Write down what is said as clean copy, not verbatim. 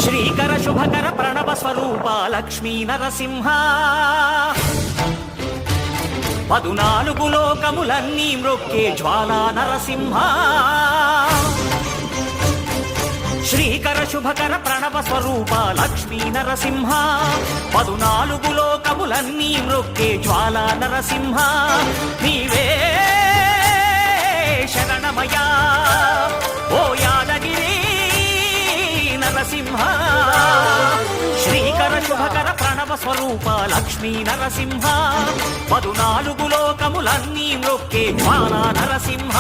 శ్రీకర శుభకర ప్రణవ స్వరూప లక్ష్మీ నరసింహ 14 లోకములన్నీ మ్రొక్కే జ్వాలా నరసింహ శ్రీకర శుభకర ప్రణవ స్వరూప లక్ష్మీ నరసింహ 14 లోకములన్నీ మ్రొక్కే జ్వాలా నరసింహ నీవే శరణమయా ఓ యాదగిరి నరసింహ శ్రీకర శుభకర ప్రణవ స్వరూప లక్ష్మీ నరసింహ 14 లోకములన్నీ మ్రొక్కే జ్వాలా నరసింహ